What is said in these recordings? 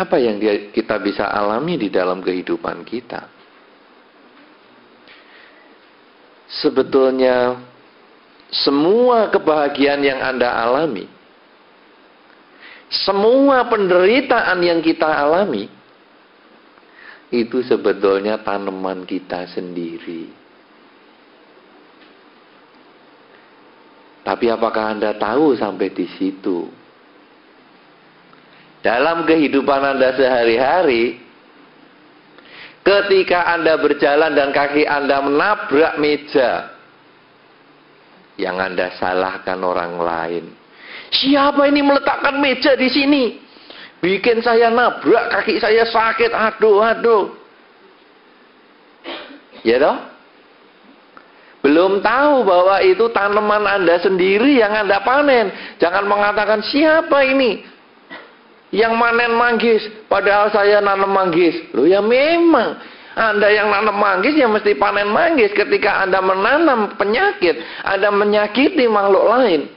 Apa yang kita bisa alami di dalam kehidupan kita? Sebetulnya semua kebahagiaan yang Anda alami, semua penderitaan yang kita alami, itu sebetulnya tanaman kita sendiri. Tapi apakah Anda tahu sampai di situ? Dalam kehidupan Anda sehari-hari, ketika Anda berjalan dan kaki Anda menabrak meja, yang Anda salahkan orang lain. Siapa ini meletakkan meja di sini? Bikin saya nabrak, kaki saya sakit, aduh. Ya toh? Belum tahu bahwa itu tanaman Anda sendiri yang Anda panen. Jangan mengatakan siapa ini yang manen manggis, padahal saya nanam manggis. Loh ya memang, Anda yang nanam manggis ya mesti panen manggis. Ketika Anda menanam penyakit, Anda menyakiti makhluk lain,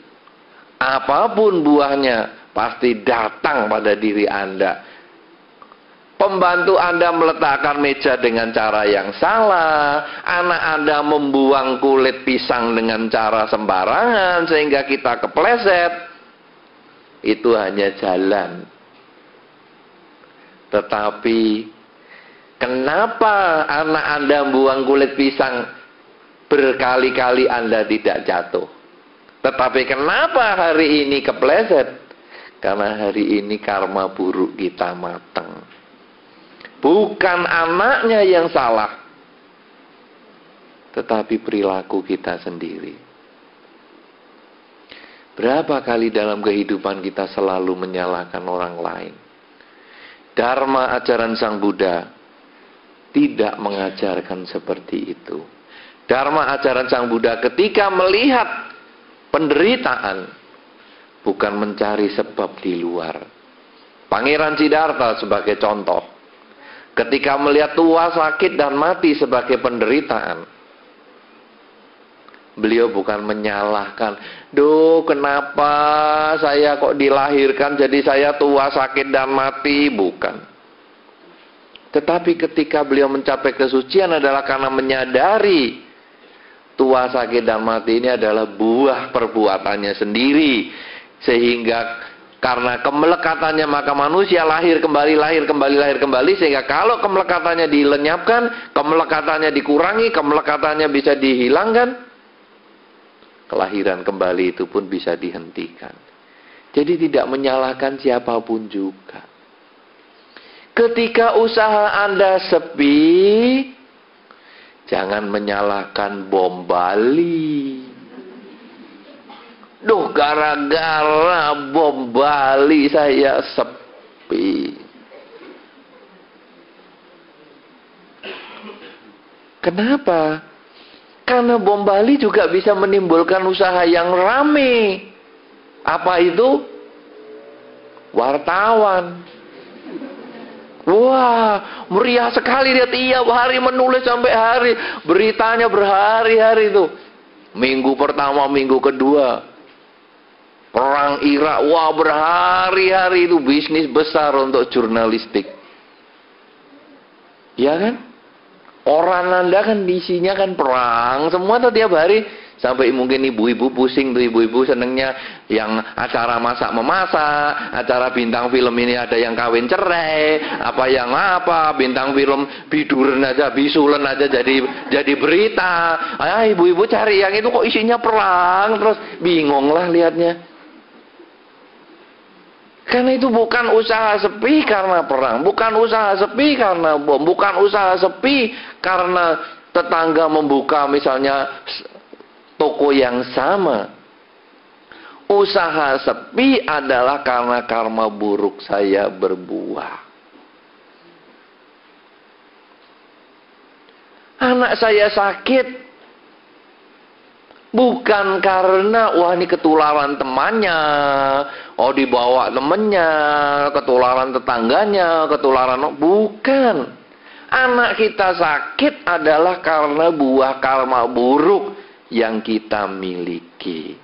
apapun buahnya pasti datang pada diri Anda. Pembantu Anda meletakkan meja dengan cara yang salah, anak Anda membuang kulit pisang dengan cara sembarangan sehingga kita kepleset. Itu hanya jalan. Tetapi kenapa anak Anda buang kulit pisang berkali-kali Anda tidak jatuh? Tetapi kenapa hari ini kepleset? Karena hari ini karma buruk kita matang. Bukan anaknya yang salah, tetapi perilaku kita sendiri. Berapa kali dalam kehidupan kita selalu menyalahkan orang lain? Dharma ajaran Sang Buddha tidak mengajarkan seperti itu. Dharma ajaran Sang Buddha ketika melihat penderitaan, bukan mencari sebab di luar. Pangeran Siddhartha sebagai contoh, ketika melihat tua, sakit, dan mati sebagai penderitaan, beliau bukan menyalahkan, "Duh, kenapa saya kok dilahirkan jadi saya tua, sakit, dan mati?" Bukan. Tetapi ketika beliau mencapai kesucian adalah karena menyadari tua, sakit, dan mati ini adalah buah perbuatannya sendiri. Sehingga karena kemelekatannya maka manusia lahir kembali, sehingga kalau kemelekatannya dilenyapkan, kemelekatannya dikurangi, kemelekatannya bisa dihilangkan, kelahiran kembali itu pun bisa dihentikan. Jadi tidak menyalahkan siapapun juga. Ketika usaha Anda sepi, jangan menyalahkan bom Bali. Duh, gara-gara bom Bali saya sepi. Kenapa? Karena bom Bali juga bisa menimbulkan usaha yang rame. Apa itu? Wartawan. Wah, meriah sekali dia tiap hari menulis sampai hari. Beritanya berhari-hari itu. Minggu pertama, minggu kedua. Perang Irak, wah berhari-hari itu bisnis besar untuk jurnalistik. Ya kan? Orang Anda kan isinya kan perang, semua tuh tiap hari. Sampai mungkin ibu-ibu pusing tuh, ibu-ibu senengnya yang acara masak memasak, acara bintang film ini ada yang kawin cerai, bintang film biduran aja, bisulan aja jadi berita. Ibu-ibu cari yang itu kok isinya perang, terus bingung lah lihatnya. Karena itu bukan usaha sepi karena perang, bukan usaha sepi karena bom, bukan usaha sepi karena tetangga membuka misalnya toko yang sama. Usaha sepi adalah karena karma buruk saya berbuah. Anak saya sakit bukan karena wah ini ketularan temannya, dibawa temannya, ketularan tetangganya, bukan. Anak kita sakit adalah karena buah karma buruk yang kita miliki.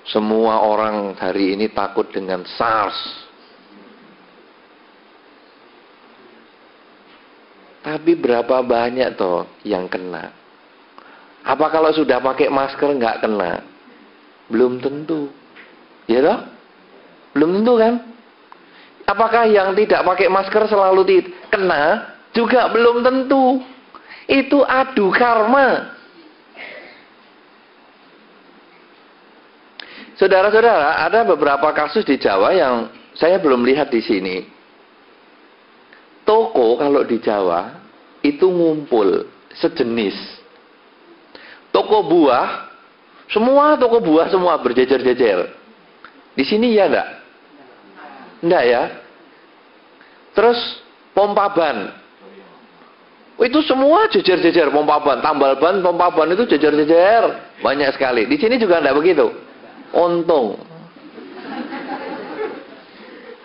Semua orang hari ini takut dengan SARS. Tapi berapa banyak toh yang kena? Apa kalau sudah pakai masker nggak kena? Belum tentu. Ya toh? Belum tentu kan? Apakah yang tidak pakai masker selalu kena? Juga belum tentu. Itu adu karma. Saudara-saudara, ada beberapa kasus di Jawa yang saya belum lihat di sini. Toko kalau di Jawa itu ngumpul sejenis. Toko buah, semua toko buah semua berjejer-jejer. Di sini ya enggak? Enggak ya? Terus pompa ban. Itu semua jejer-jejer pompa ban, tambal ban, pompa ban itu jejer-jejer. Banyak sekali. Di sini juga enggak begitu. Untung.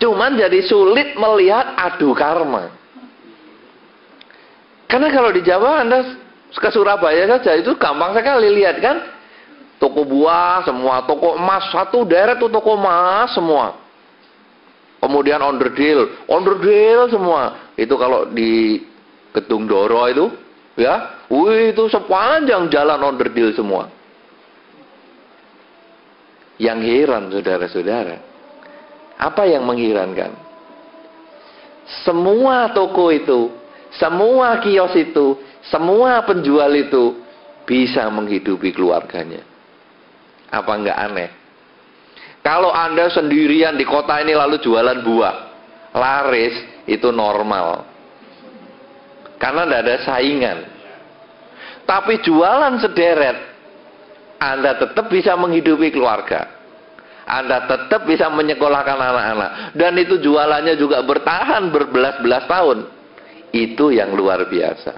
Cuman jadi sulit melihat adu karma. Karena kalau di Jawa Anda ke Surabaya saja itu gampang sekali lihat kan. Toko buah semua, toko emas satu deret tuh toko emas semua. Kemudian onderdil semua. Itu kalau di Gedung Doro itu, ya, itu sepanjang jalan onderdil semua. Yang heran saudara-saudara, apa yang mengherankan? Semua toko itu, semua kios itu, semua penjual itu bisa menghidupi keluarganya. Apa enggak aneh? Kalau Anda sendirian di kota ini lalu jualan buah, laris, itu normal. Karena tidak ada saingan. Tapi jualan sederet, Anda tetap bisa menghidupi keluarga. Anda tetap bisa menyekolahkan anak-anak. Dan itu jualannya juga bertahan berbelas-belas tahun. Itu yang luar biasa.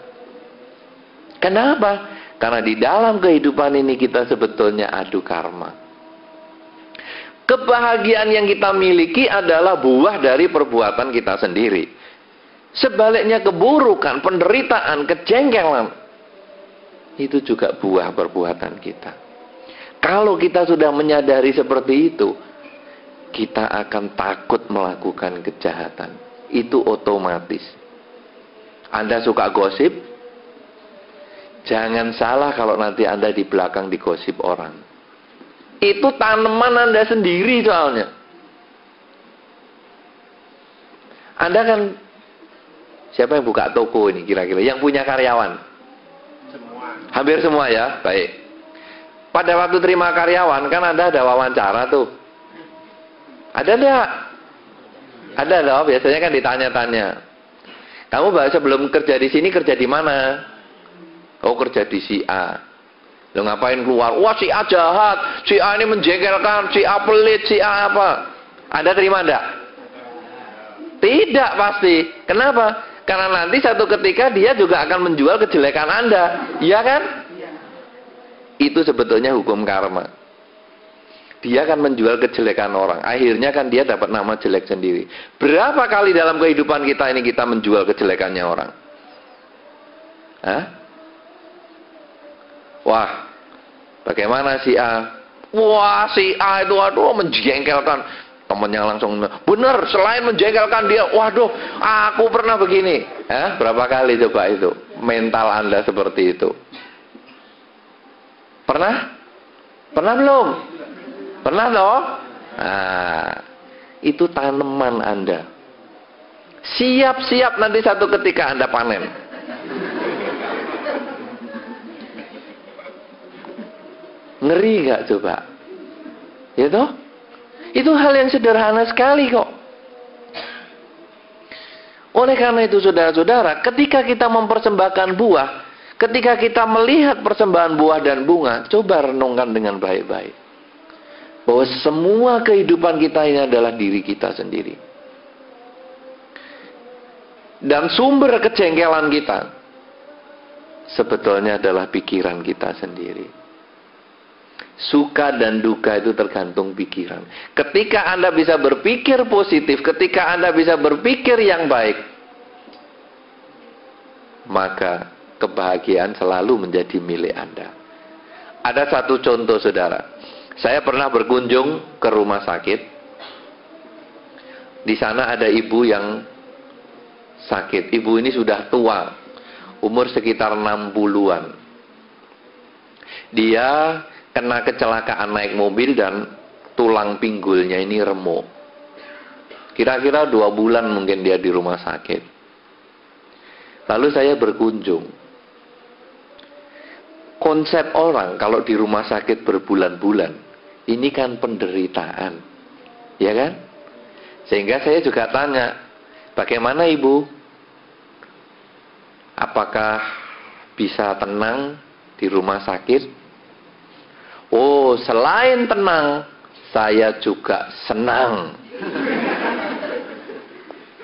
Kenapa? Karena di dalam kehidupan ini kita sebetulnya adu karma. Kebahagiaan yang kita miliki adalah buah dari perbuatan kita sendiri. Sebaliknya keburukan, penderitaan, kejengkelan, itu juga buah perbuatan kita. Kalau kita sudah menyadari seperti itu, kita akan takut melakukan kejahatan. Itu otomatis. Anda suka gosip? Jangan salah kalau nanti Anda di belakang digosip orang. Itu tanaman Anda sendiri soalnya. Anda kan, siapa yang buka toko ini kira-kira? Yang punya karyawan? Semua. Hampir semua ya? Baik. Pada waktu terima karyawan kan Anda ada wawancara tuh. Ada enggak? Ada loh, biasanya kan ditanya-tanya. Kamu sebelum kerja di sini kerja di mana? Oh, kerja di si A. Lo ngapain keluar? Wah, si A jahat, si A ini menjengkelkan, si A pelit, si A apa? Anda terima enggak? Tidak pasti. Kenapa? Karena nanti satu ketika dia juga akan menjual kejelekan Anda. Iya kan? Itu sebetulnya hukum karma. Dia akan menjual kejelekan orang. Akhirnya kan dia dapat nama jelek sendiri. Berapa kali dalam kehidupan kita ini kita menjual kejelekannya orang? Hah? Wah, bagaimana si A? Wah, si A itu aduh menjengkelkan. Temannya langsung, benar, selain menjengkelkan dia, waduh, aku pernah begini. Hah? Berapa kali coba itu? Mental Anda seperti itu. Pernah? Pernah belum? Pernah loh? Nah, itu tanaman Anda. Siap-siap nanti satu ketika Anda panen. Ngeri gak coba? Ya toh? Itu hal yang sederhana sekali kok. Oleh karena itu saudara-saudara, ketika kita mempersembahkan buah, ketika kita melihat persembahan buah dan bunga, coba renungkan dengan baik-baik. Bahwa semua kehidupan kita ini adalah diri kita sendiri. Dan sumber kejengkelan kita sebetulnya adalah pikiran kita sendiri. Suka dan duka itu tergantung pikiran. Ketika Anda bisa berpikir positif, ketika Anda bisa berpikir yang baik, maka kebahagiaan selalu menjadi milik Anda. Ada satu contoh saudara. Saya pernah berkunjung ke rumah sakit. Di sana ada ibu yang sakit. Ibu ini sudah tua, umur sekitar 60-an. Dia kena kecelakaan naik mobil dan tulang pinggulnya ini remuk. Kira-kira 2 bulan mungkin dia di rumah sakit. Lalu saya berkunjung. Konsep orang kalau di rumah sakit berbulan-bulan, ini kan penderitaan. Ya kan? Sehingga saya juga tanya, bagaimana ibu? Apakah bisa tenang di rumah sakit? Oh, selain tenang, saya juga senang.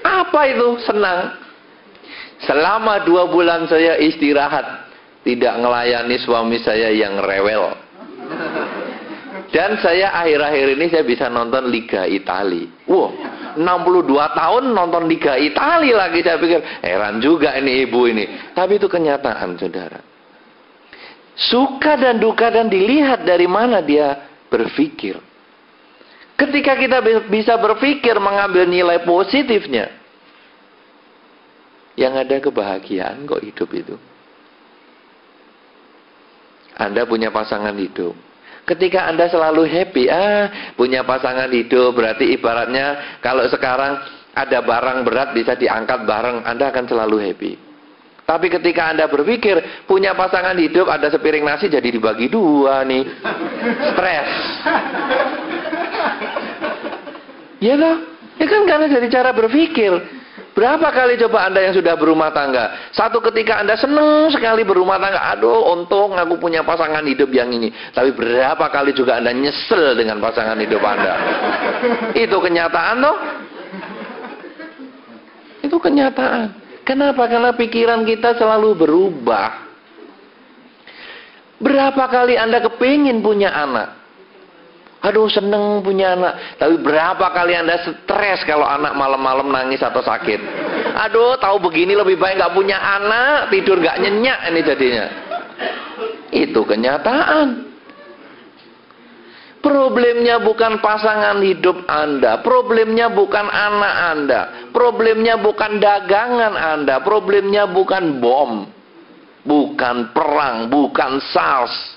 Apa itu senang? Selama 2 bulan saya istirahat, tidak melayani suami saya yang rewel. Dan saya akhir-akhir ini saya bisa nonton Liga Italia. Wow, 62 tahun nonton Liga Italia lagi. Saya pikir, heran juga ini ibu ini. Tapi itu kenyataan, saudara. Suka dan duka dan dilihat dari mana dia berpikir. Ketika kita bisa berpikir mengambil nilai positifnya, yang ada kebahagiaan kok hidup itu. Anda punya pasangan hidup. Ketika Anda selalu happy, punya pasangan hidup, berarti ibaratnya kalau sekarang ada barang berat bisa diangkat bareng, Anda akan selalu happy. Tapi ketika Anda berpikir, punya pasangan hidup, ada sepiring nasi jadi dibagi 2 nih. Stres. Ya toh? Ya kan karena dari cara berpikir. Berapa kali coba Anda yang sudah berumah tangga? Satu ketika Anda senang sekali berumah tangga. Aduh, untung aku punya pasangan hidup yang ini. Tapi berapa kali juga Anda nyesel dengan pasangan hidup Anda? Itu kenyataan toh? Itu kenyataan. Kenapa? Karena pikiran kita selalu berubah. Berapa kali Anda kepingin punya anak? Aduh, seneng punya anak. Tapi berapa kali Anda stres kalau anak malam-malam nangis atau sakit? Aduh, tahu begini lebih baik nggak punya anak, tidur nggak nyenyak ini jadinya. Itu kenyataan. Problemnya bukan pasangan hidup Anda, problemnya bukan anak Anda, problemnya bukan dagangan Anda, problemnya bukan bom, bukan perang, bukan SARS.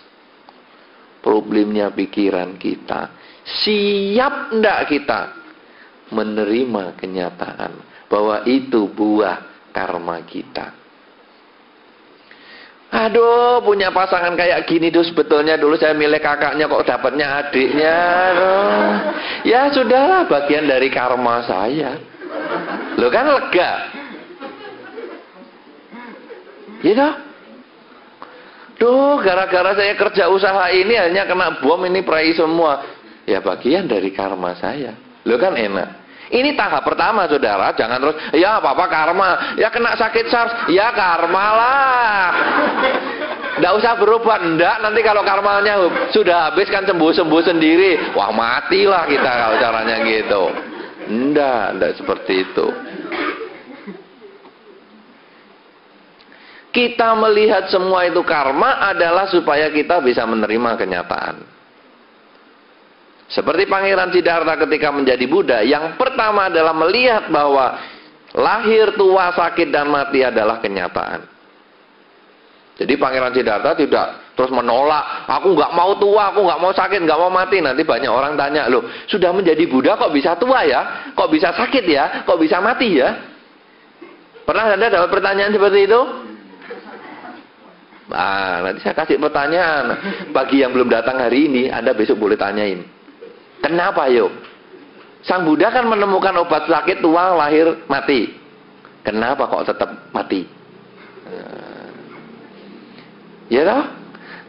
Problemnya pikiran kita. Siap enggak kita menerima kenyataan bahwa itu buah karma kita? Aduh, punya pasangan kayak gini tuh sebetulnya dulu saya milih kakaknya kok dapatnya adiknya. Aduh. Ya sudahlah, bagian dari karma saya. Loh kan lega. Gitu. Duh, gara-gara saya kerja usaha ini hanya kena bom ini perai semua. Ya bagian dari karma saya. Loh kan enak. Ini tahap pertama, saudara. Jangan terus, ya apa-apa karma. Ya kena sakit SARS, ya karma lah. Nggak usah berubah. Nggak, nanti kalau karmanya sudah habis kan sembuh-sembuh sendiri. Wah, matilah kita kalau caranya gitu. Nggak seperti itu. Kita melihat semua itu karma adalah supaya kita bisa menerima kenyataan. Seperti Pangeran Siddhartha ketika menjadi Buddha, yang pertama adalah melihat bahwa lahir, tua, sakit, dan mati adalah kenyataan. Jadi Pangeran Siddhartha tidak terus menolak, aku nggak mau tua, aku nggak mau sakit, nggak mau mati. Nanti banyak orang tanya, loh sudah menjadi Buddha kok bisa tua ya? Kok bisa sakit ya? Kok bisa mati ya? Pernah Anda dapat pertanyaan seperti itu? Nanti saya kasih pertanyaan. Bagi yang belum datang hari ini, Anda besok boleh tanyain. Kenapa yuk? Sang Buddha kan menemukan obat sakit, tua, lahir, mati. Kenapa kok tetap mati? Ya toh?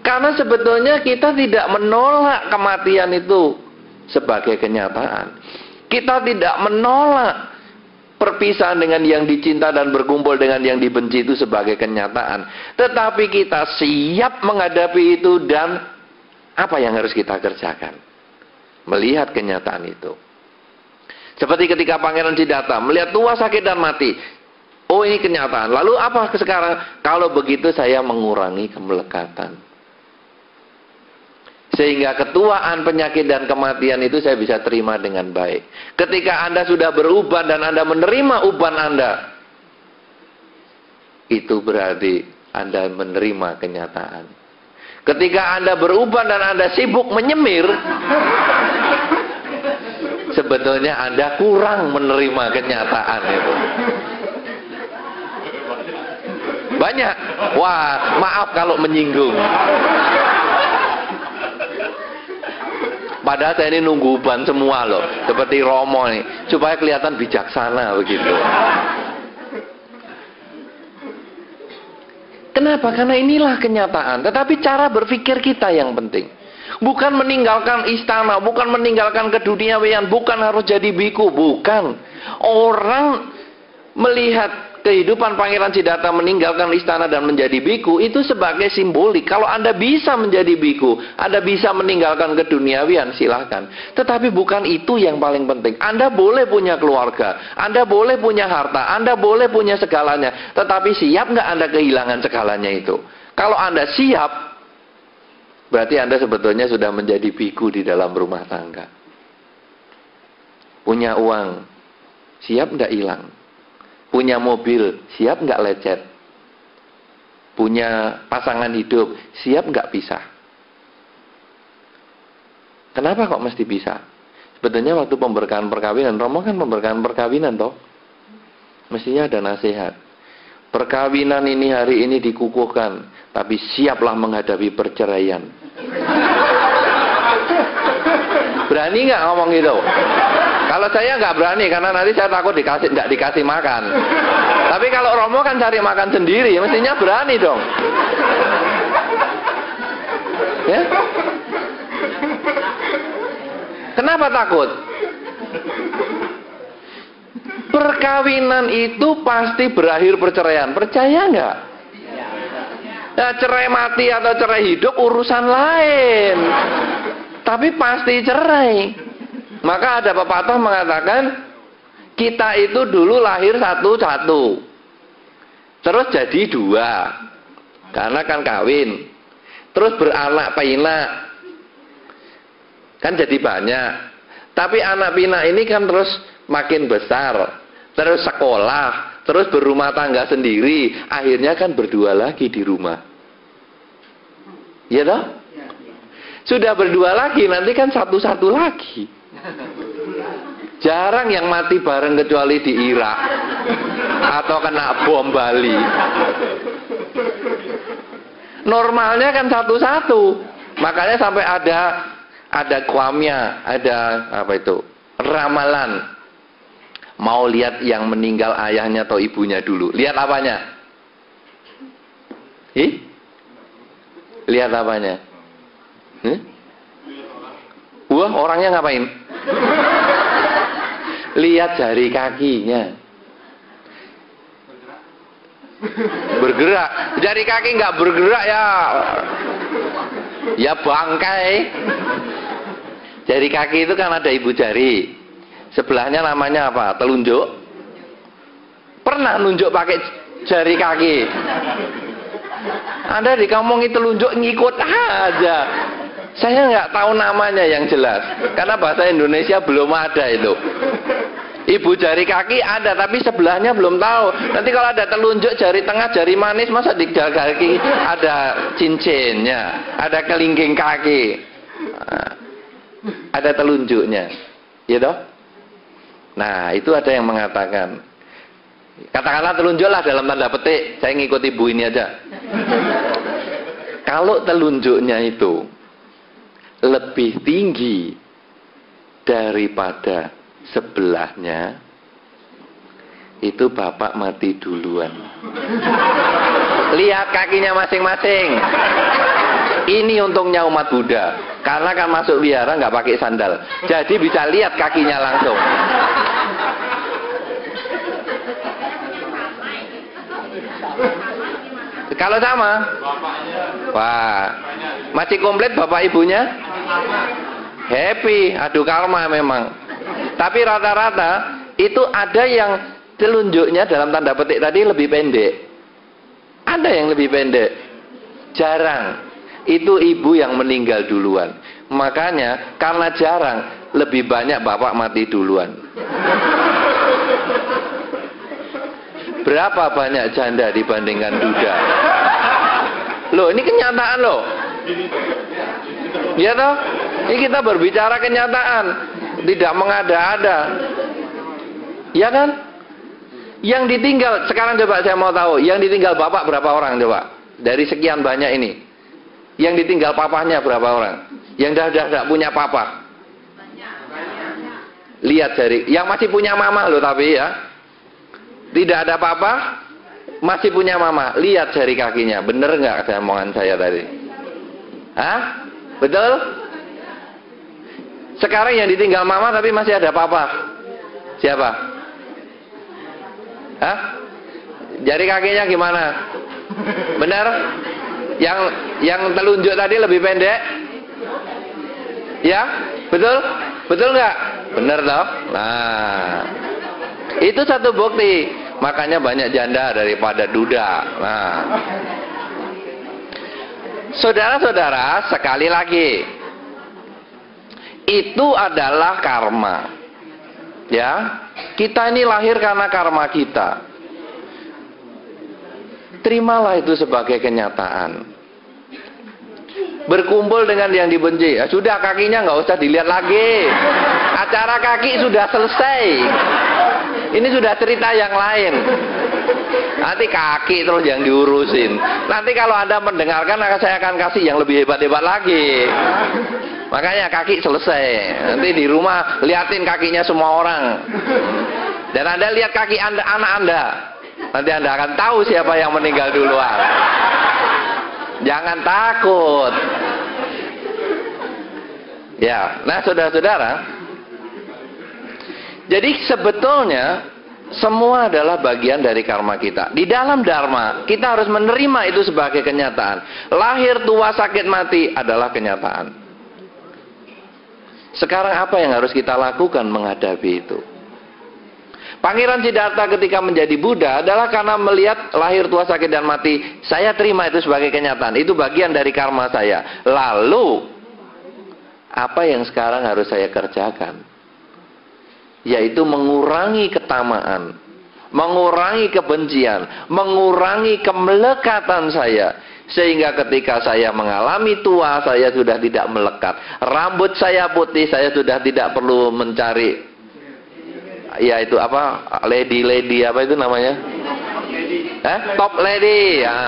Karena sebetulnya kita tidak menolak kematian itu sebagai kenyataan. Kita tidak menolak perpisahan dengan yang dicinta dan berkumpul dengan yang dibenci itu sebagai kenyataan. Tetapi kita siap menghadapi itu, dan apa yang harus kita kerjakan? Melihat kenyataan itu. Seperti ketika Pangeran Siddhartha melihat tua, sakit, dan mati. Oh, ini kenyataan. Lalu apa sekarang? Kalau begitu saya mengurangi kemelekatan. Sehingga ketuaan, penyakit, dan kematian itu saya bisa terima dengan baik. Ketika Anda sudah beruban dan Anda menerima uban Anda, itu berarti Anda menerima kenyataan. Ketika Anda beruban dan Anda sibuk menyemir, sebetulnya Anda kurang menerima kenyataan itu. Banyak. Wah, maaf kalau menyinggung. Padahal saya ini nunggu uban semua loh. Seperti Romo nih. Supaya kelihatan bijaksana begitu. Kenapa? Karena inilah kenyataan. Tetapi cara berpikir kita yang penting. Bukan meninggalkan istana, bukan meninggalkan keduniawian, bukan harus jadi biku, bukan. Orang melihat kehidupan Pangeran Siddhartha meninggalkan istana dan menjadi biku itu sebagai simbolik. Kalau Anda bisa menjadi biku, Anda bisa meninggalkan keduniawian, silahkan. Tetapi bukan itu yang paling penting. Anda boleh punya keluarga, Anda boleh punya harta, Anda boleh punya segalanya. Tetapi siap nggak Anda kehilangan segalanya itu? Kalau Anda siap, berarti Anda sebetulnya sudah menjadi biku di dalam rumah tangga. Punya uang, siap nggak hilang? Punya mobil, siap nggak lecet? Punya pasangan hidup, siap nggak pisah? Kenapa kok mesti bisa? Sebetulnya waktu pemberkahan perkawinan, Romo kan pemberkahan perkawinan toh? Mestinya ada nasihat. Perkawinan ini hari ini dikukuhkan, tapi siaplah menghadapi perceraian. Berani nggak ngomong gitu? Kalau saya nggak berani, karena nanti saya takut nggak dikasih makan. Tapi kalau Romo kan cari makan sendiri, mestinya berani dong. Ya? Kenapa takut? Perkawinan itu pasti berakhir perceraian. Percaya nggak? Ya, cerai mati atau cerai hidup urusan lain. Tapi pasti cerai. Maka ada pepatah mengatakan, kita itu dulu lahir satu-satu, terus jadi dua, karena kan kawin, terus beranak pinak, kan jadi banyak. Tapi anak pinak ini kan terus makin besar, terus sekolah, terus berumah tangga sendiri, akhirnya kan berdua lagi di rumah. Iya toh? Sudah berdua lagi, nanti kan satu-satu lagi. Jarang yang mati bareng kecuali di Irak atau kena bom Bali. Normalnya kan satu-satu. Makanya sampai ada kuamnya, ada apa itu? Ramalan. Mau lihat yang meninggal ayahnya atau ibunya dulu. Lihat apanya? Lihat apanya? Wah, orangnya ngapain? Lihat jari kakinya. Bergerak. Jari kaki nggak bergerak ya bangkai. Jari kaki itu kan ada ibu jari. Sebelahnya namanya apa? Telunjuk. Pernah nunjuk pakai jari kaki? Anda dikamongi telunjuk ngikut aja. Saya nggak tahu namanya yang jelas, karena bahasa Indonesia belum ada itu. Ibu jari kaki ada, tapi sebelahnya belum tahu. Nanti kalau ada telunjuk jari tengah, jari manis, masa di jari kaki ada cincinnya, ada kelingking kaki, ada telunjuknya, ya toh? Nah, itu ada yang mengatakan, katakanlah telunjuklah dalam tanda petik, saya ngikuti ibu ini aja. Kalau telunjuknya itu lebih tinggi daripada sebelahnya, itu bapak mati duluan. Lihat kakinya masing-masing. Ini untungnya umat Buddha, karena kan masuk wihara nggak pakai sandal, jadi bisa lihat kakinya langsung. Kalau sama, wah, masih komplit bapak ibunya, happy, adu karma memang. Tapi rata-rata itu ada yang telunjuknya dalam tanda petik tadi lebih pendek. Ada yang lebih pendek. Jarang. Itu ibu yang meninggal duluan. Makanya karena jarang, lebih banyak bapak mati duluan. Berapa banyak janda dibandingkan duda? Loh, ini kenyataan loh. Ya toh? Ini kita berbicara kenyataan, tidak mengada-ada. Ya kan? Yang ditinggal, sekarang coba saya mau tahu, yang ditinggal bapak berapa orang coba? Dari sekian banyak ini. Yang ditinggal papahnya berapa orang? Yang dah punya papa? Lihat dari, yang masih punya mama loh tapi ya. Tidak ada papa, masih punya mama. Lihat jari kakinya, bener nggak omongan saya tadi? Hah? Betul? Sekarang yang ditinggal mama tapi masih ada papa. Siapa? Hah? Jari kakinya gimana? Benar? Yang telunjuk tadi lebih pendek? Ya? Betul? Betul nggak? Benar toh? Nah, itu satu bukti. Makanya banyak janda daripada duda. Nah, saudara-saudara, sekali lagi, itu adalah karma. Ya, kita ini lahir karena karma kita. Terimalah itu sebagai kenyataan. Berkumpul dengan yang dibenci, ya sudah, kakinya nggak usah dilihat lagi. Acara kaki sudah selesai. Ini sudah cerita yang lain. Nanti kaki terus yang diurusin. Nanti kalau Anda mendengarkan, saya akan kasih yang lebih hebat-hebat lagi. Makanya kaki selesai. Nanti di rumah liatin kakinya semua orang. Dan Anda lihat kaki anak Anda. Nanti Anda akan tahu siapa yang meninggal duluan. Jangan takut. Ya, nah saudara-saudara, jadi sebetulnya semua adalah bagian dari karma kita. Di dalam dharma, kita harus menerima itu sebagai kenyataan. Lahir, tua, sakit, mati adalah kenyataan. Sekarang apa yang harus kita lakukan menghadapi itu? Pangeran Siddhartha ketika menjadi Buddha adalah karena melihat lahir, tua, sakit, dan mati. Saya terima itu sebagai kenyataan. Itu bagian dari karma saya. Lalu, apa yang sekarang harus saya kerjakan? Yaitu mengurangi ketamaan, mengurangi kebencian, mengurangi kemelekatan saya. Sehingga ketika saya mengalami tua, saya sudah tidak melekat. Rambut saya putih, saya sudah tidak perlu mencari, ya itu apa, lady apa itu namanya? Top lady. Ya.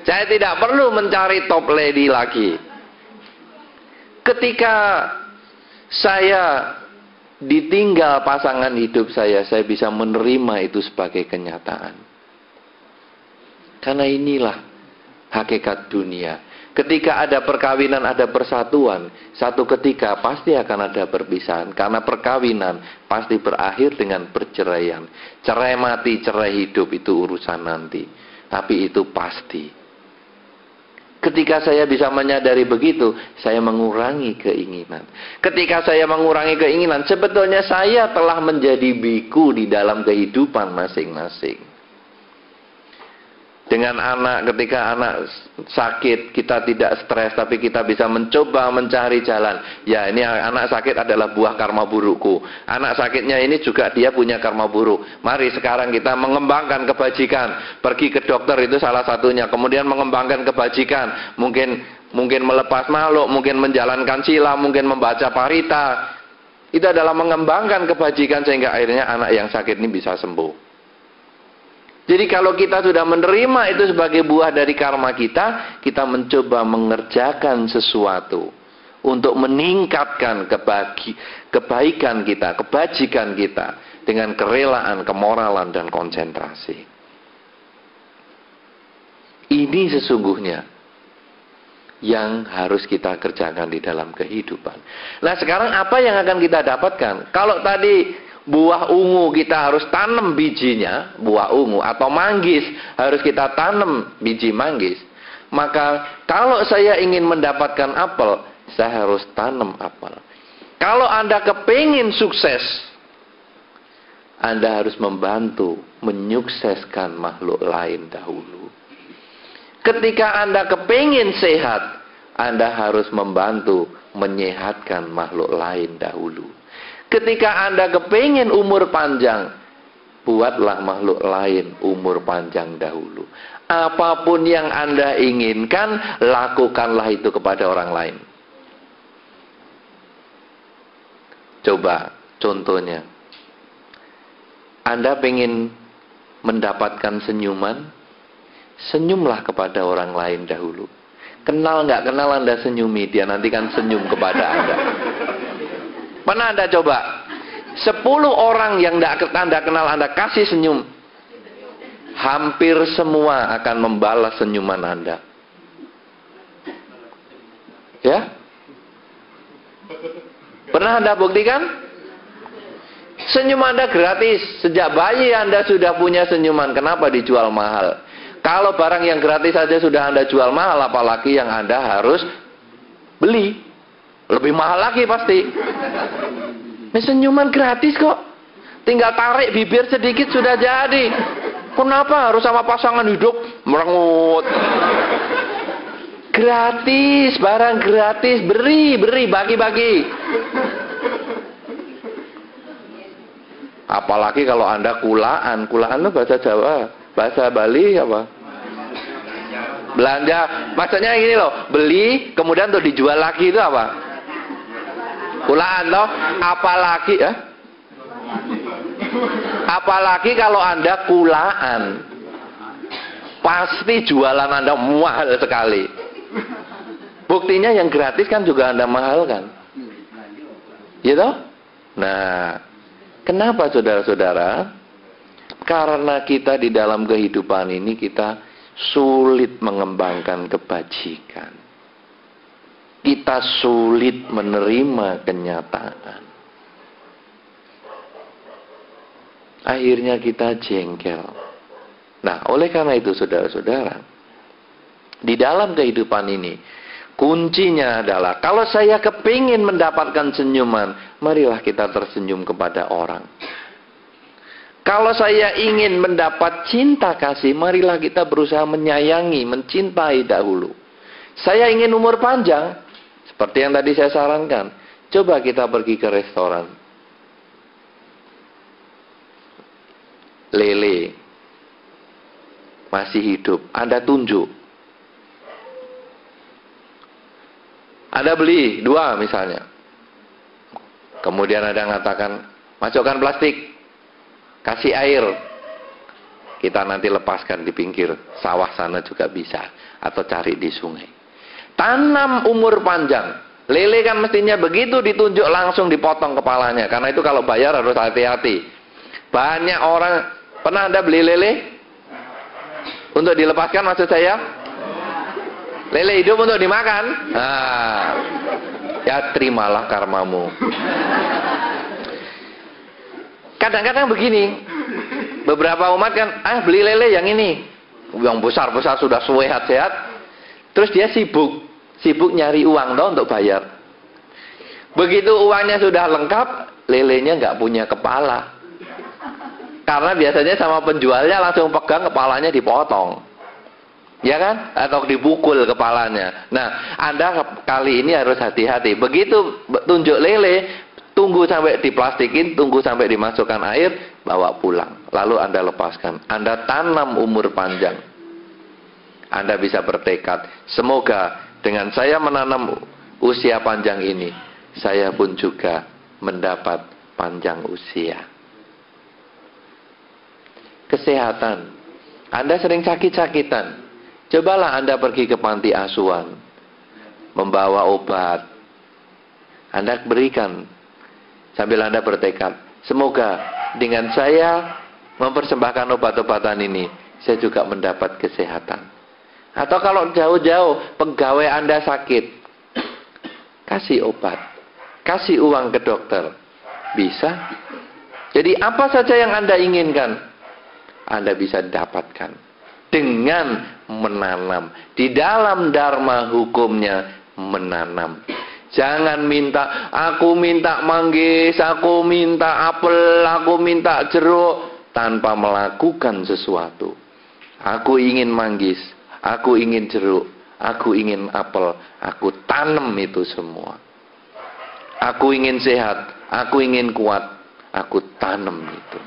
Saya tidak perlu mencari top lady lagi. Ketika saya ditinggal pasangan hidup saya bisa menerima itu sebagai kenyataan. Karena inilah hakikat dunia. Ketika ada perkawinan, ada persatuan. Satu ketika pasti akan ada perpisahan. Karena perkawinan pasti berakhir dengan perceraian. Cerai mati, cerai hidup itu urusan nanti. Tapi itu pasti. Ketika saya bisa menyadari begitu, saya mengurangi keinginan. Ketika saya mengurangi keinginan, sebetulnya saya telah menjadi biku di dalam kehidupan masing-masing. Dengan anak, ketika anak sakit, kita tidak stres, tapi kita bisa mencoba mencari jalan. Ya, ini anak sakit adalah buah karma burukku. Anak sakitnya ini juga dia punya karma buruk. Mari sekarang kita mengembangkan kebajikan. Pergi ke dokter itu salah satunya. Kemudian mengembangkan kebajikan. Mungkin melepas makhluk, mungkin menjalankan sila, mungkin membaca parita. Itu adalah mengembangkan kebajikan sehingga akhirnya anak yang sakit ini bisa sembuh. Jadi kalau kita sudah menerima itu sebagai buah dari karma kita, kita mencoba mengerjakan sesuatu untuk meningkatkan kebaikan kita, kebajikan kita dengan kerelaan, kemoralan, dan konsentrasi. Ini sesungguhnya yang harus kita kerjakan di dalam kehidupan. Nah sekarang apa yang akan kita dapatkan? Kalau tadi buah ungu kita harus tanam bijinya, buah ungu atau manggis harus kita tanam biji manggis. Maka kalau saya ingin mendapatkan apel, saya harus tanam apel. Kalau Anda kepingin sukses, Anda harus membantu menyukseskan makhluk lain dahulu. Ketika Anda kepingin sehat, Anda harus membantu menyehatkan makhluk lain dahulu. Ketika Anda kepingin umur panjang, buatlah makhluk lain umur panjang dahulu. Apapun yang Anda inginkan, lakukanlah itu kepada orang lain. Coba, contohnya. Anda ingin mendapatkan senyuman, senyumlah kepada orang lain dahulu. Kenal nggak kenal Anda senyumi, dia nanti kan senyum kepada Anda. Pernah Anda coba? 10 orang yang Anda kenal Anda kasih senyum, hampir semua akan membalas senyuman Anda. Ya? Pernah Anda buktikan? Senyum Anda gratis. Sejak bayi Anda sudah punya senyuman. Kenapa dijual mahal? Kalau barang yang gratis saja sudah Anda jual mahal, apalagi yang Anda harus beli. Lebih mahal lagi pasti. Senyuman gratis kok. Tinggal tarik bibir sedikit sudah jadi. Kenapa harus sama pasangan hidup merengut? Gratis, barang gratis. Beri, bagi-bagi. Apalagi kalau Anda kulaan. Kulaan itu bahasa Jawa. Bahasa Bali apa? Belanja. Maksudnya gini loh. Beli, kemudian untuk dijual lagi itu apa? Kulaan loh. Apalagi ya? Apalagi kalau Anda kulaan. Pasti jualan Anda mahal sekali. Buktinya yang gratis kan juga Anda mahal kan? Gitu? Nah, kenapa saudara-saudara? Karena kita di dalam kehidupan ini kita sulit mengembangkan kebajikan. Kita sulit menerima kenyataan. Akhirnya kita jengkel. Nah, oleh karena itu saudara-saudara, di dalam kehidupan ini, kuncinya adalah, kalau saya kepingin mendapatkan senyuman, marilah kita tersenyum kepada orang. Kalau saya ingin mendapat cinta kasih, marilah kita berusaha menyayangi, mencintai dahulu. Saya ingin umur panjang, seperti yang tadi saya sarankan, coba kita pergi ke restoran. Lele masih hidup, Anda tunjuk. Anda beli 2 misalnya. Kemudian Anda mengatakan, masukkan plastik, kasih air. Kita nanti lepaskan di pinggir sawah sana juga bisa. Atau cari di sungai. Tanam umur panjang. Lele kan mestinya begitu ditunjuk langsung dipotong kepalanya. Karena itu kalau bayar harus hati-hati. Banyak orang, pernah Anda beli lele? Untuk dilepaskan maksud saya? Lele hidup untuk dimakan. Nah, ya terimalah karmamu. Kadang-kadang begini, beberapa umat kan, beli lele yang ini, yang besar-besar sudah sehat-sehat, terus dia sibuk nyari uang dong untuk bayar. Begitu uangnya sudah lengkap, lelenya nggak punya kepala, karena biasanya sama penjualnya langsung pegang kepalanya dipotong. Ya kan? Atau dipukul kepalanya. Nah, Anda kali ini harus hati-hati. Begitu tunjuk lele, tunggu sampai diplastikin, tunggu sampai dimasukkan air, bawa pulang. Lalu Anda lepaskan. Anda tanam umur panjang. Anda bisa bertekad, semoga dengan saya menanam usia panjang ini, saya pun juga mendapat panjang usia. Kesehatan. Anda sering sakit-sakitan. Cobalah Anda pergi ke panti asuhan, membawa obat. Anda berikan, sambil Anda bertekad, semoga dengan saya mempersembahkan obat-obatan ini, saya juga mendapat kesehatan. Atau kalau jauh-jauh, pegawai Anda sakit, kasih obat, kasih uang ke dokter. Bisa. Jadi apa saja yang Anda inginkan, Anda bisa dapatkan. Dengan menanam. Di dalam dharma hukumnya menanam. Jangan minta, aku minta manggis, aku minta apel, aku minta jeruk, tanpa melakukan sesuatu. Aku ingin manggis, aku ingin jeruk, Aku ingin apel, aku tanam itu semua. Aku ingin sehat, aku ingin kuat, aku tanam itu.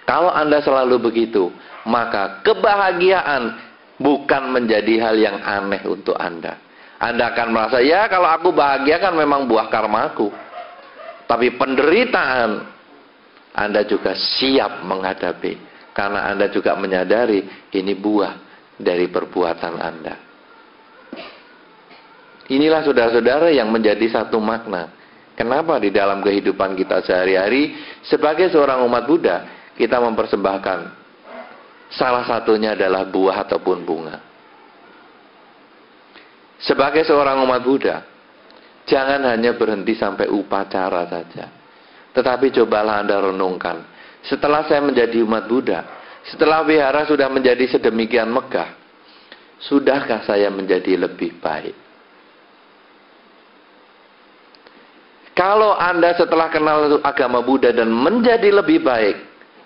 Kalau Anda selalu begitu, maka kebahagiaan bukan menjadi hal yang aneh untuk Anda. Anda akan merasa, ya kalau aku bahagia kan memang buah karmaku. Tapi penderitaan, Anda juga siap menghadapi. Karena Anda juga menyadari, ini buah dari perbuatan Anda. Inilah saudara-saudara yang menjadi satu makna. Kenapa di dalam kehidupan kita sehari-hari, sebagai seorang umat Buddha, kita mempersembahkan salah satunya adalah buah ataupun bunga. Sebagai seorang umat Buddha, jangan hanya berhenti sampai upacara saja. Tetapi cobalah Anda renungkan, setelah saya menjadi umat Buddha, setelah wihara sudah menjadi sedemikian megah, sudahkah saya menjadi lebih baik? Kalau Anda setelah kenal agama Buddha dan menjadi lebih baik,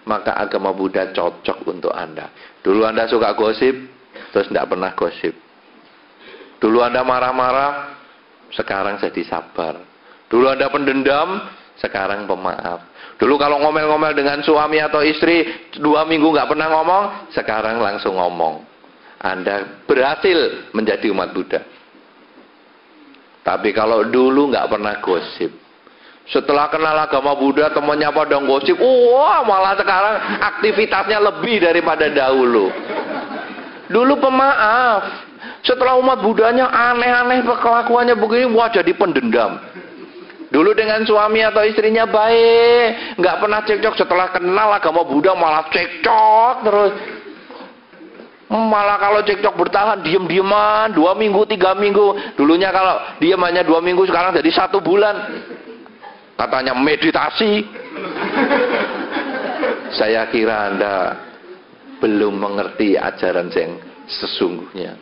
maka agama Buddha cocok untuk Anda. Dulu Anda suka gosip, terus tidak pernah gosip. Dulu Anda marah-marah, sekarang jadi sabar. Dulu Anda pendendam, sekarang pemaaf. Dulu kalau ngomel-ngomel dengan suami atau istri, 2 minggu nggak pernah ngomong, sekarang langsung ngomong. Anda berhasil menjadi umat Buddha. Tapi kalau dulu nggak pernah gosip, setelah kenal agama Buddha temannya pada gosip, wah malah sekarang aktivitasnya lebih daripada dahulu. Dulu pemaaf, setelah umat Buddhanya aneh-aneh kelakuannya begini, wah jadi pendendam. Dulu dengan suami atau istrinya baik, nggak pernah cekcok, setelah kenal agama Buddha malah cekcok terus. Malah kalau cekcok bertahan, diem-dieman, 2 minggu, 3 minggu. Dulunya kalau diem hanya 2 minggu, sekarang jadi 1 bulan. Katanya meditasi. Saya kira Anda belum mengerti ajaran yang sesungguhnya.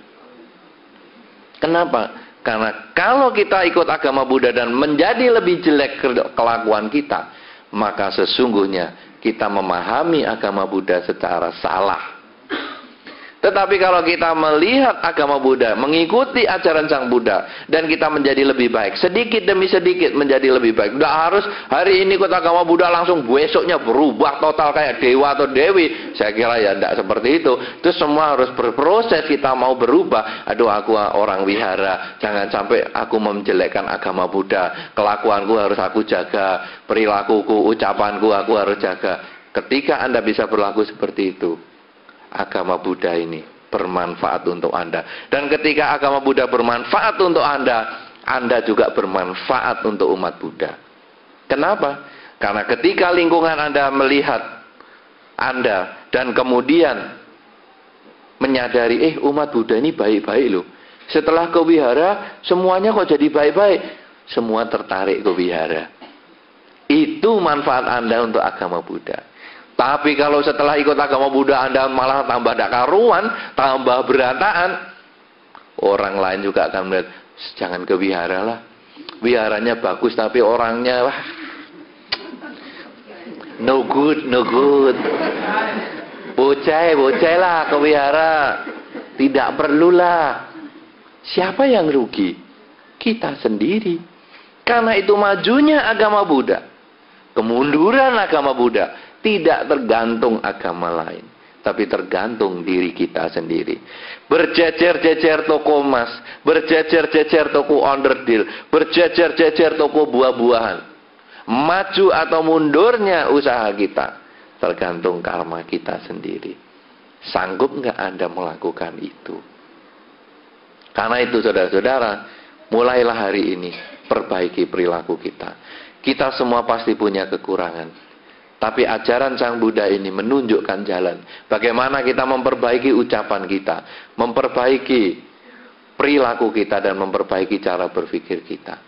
Kenapa? Karena kalau kita ikut agama Buddha dan menjadi lebih jelek kelakuan kita, maka sesungguhnya kita memahami agama Buddha secara salah. Tetapi kalau kita melihat agama Buddha, mengikuti ajaran Sang Buddha, dan kita menjadi lebih baik, sedikit demi sedikit menjadi lebih baik. Tidak harus hari ini ikut agama Buddha langsung besoknya berubah total kayak dewa atau dewi. Saya kira ya tidak seperti itu. Itu semua harus berproses, kita mau berubah. Aduh, aku orang wihara, jangan sampai aku menjelekkan agama Buddha. Kelakuanku harus aku jaga, perilakuku, ucapanku aku harus jaga. Ketika Anda bisa berlaku seperti itu, agama Buddha ini bermanfaat untuk Anda. Dan ketika agama Buddha bermanfaat untuk Anda, Anda juga bermanfaat untuk umat Buddha. Kenapa? Karena ketika lingkungan Anda melihat Anda dan kemudian menyadari, umat Buddha ini baik-baik loh. Setelah ke wihara, semuanya kok jadi baik-baik. Semua tertarik ke wihara. Itu manfaat Anda untuk agama Buddha. Tapi kalau setelah ikut agama Buddha Anda malah tambah tidak karuan, tambah berantakan, orang lain juga akan melihat, jangan ke wihara lah. Wiharanya bagus tapi orangnya wah, no good, no good. Bocah lah ke wihara. Tidak perlulah. Siapa yang rugi? Kita sendiri. Karena itu majunya agama Buddha, kemunduran agama Buddha tidak tergantung agama lain, tapi tergantung diri kita sendiri. Berjejer-jejer toko emas, berjejer-jejer toko onderdil, berjejer-jejer toko buah-buahan. Maju atau mundurnya usaha kita tergantung karma kita sendiri. Sanggup nggak Anda melakukan itu? Karena itu saudara-saudara, mulailah hari ini perbaiki perilaku kita. Kita semua pasti punya kekurangan. Tapi ajaran Sang Buddha ini menunjukkan jalan. Bagaimana kita memperbaiki ucapan kita, memperbaiki perilaku kita, dan memperbaiki cara berpikir kita.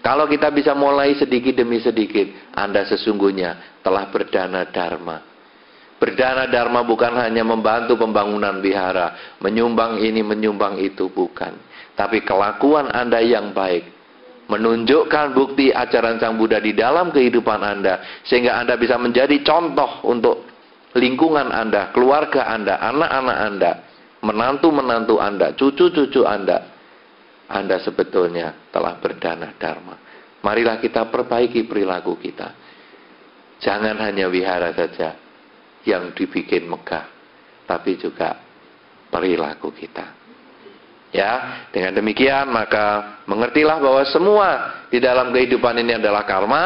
Kalau kita bisa mulai sedikit demi sedikit, Anda sesungguhnya telah berdana dharma. Berdana dharma bukan hanya membantu pembangunan wihara, menyumbang ini, menyumbang itu, bukan. Tapi kelakuan Anda yang baik menunjukkan bukti ajaran Sang Buddha di dalam kehidupan Anda, sehingga Anda bisa menjadi contoh untuk lingkungan Anda, keluarga Anda, anak-anak Anda, menantu-menantu Anda, cucu-cucu Anda sebetulnya telah berdana dharma. Marilah kita perbaiki perilaku kita. Jangan hanya wihara saja yang dibikin megah, tapi juga perilaku kita. Ya, dengan demikian maka mengertilah bahwa semua di dalam kehidupan ini adalah karma.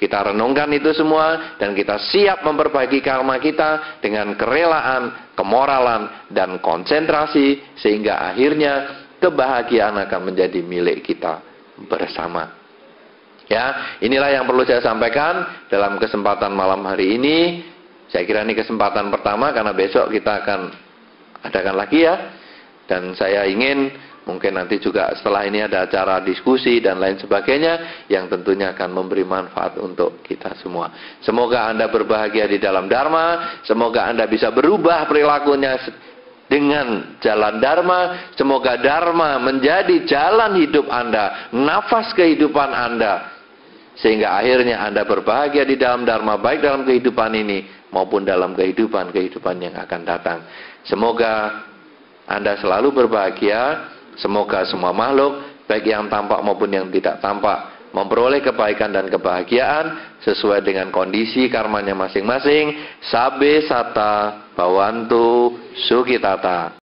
Kita renungkan itu semua dan kita siap memperbaiki karma kita dengan kerelaan, kemoralan, dan konsentrasi sehingga akhirnya kebahagiaan akan menjadi milik kita bersama. Ya, inilah yang perlu saya sampaikan dalam kesempatan malam hari ini. Saya kira ini kesempatan pertama karena besok kita akan adakan lagi ya. Dan saya ingin mungkin nanti juga setelah ini ada acara diskusi dan lain sebagainya yang tentunya akan memberi manfaat untuk kita semua. Semoga Anda berbahagia di dalam Dharma, semoga Anda bisa berubah perilakunya dengan jalan Dharma, semoga Dharma menjadi jalan hidup Anda, nafas kehidupan Anda, sehingga akhirnya Anda berbahagia di dalam Dharma, baik dalam kehidupan ini maupun dalam kehidupan yang akan datang. Semoga Anda selalu berbahagia. Semoga semua makhluk, baik yang tampak maupun yang tidak tampak, memperoleh kebaikan dan kebahagiaan sesuai dengan kondisi karmanya masing-masing. Sabe sata bawantu sukitata.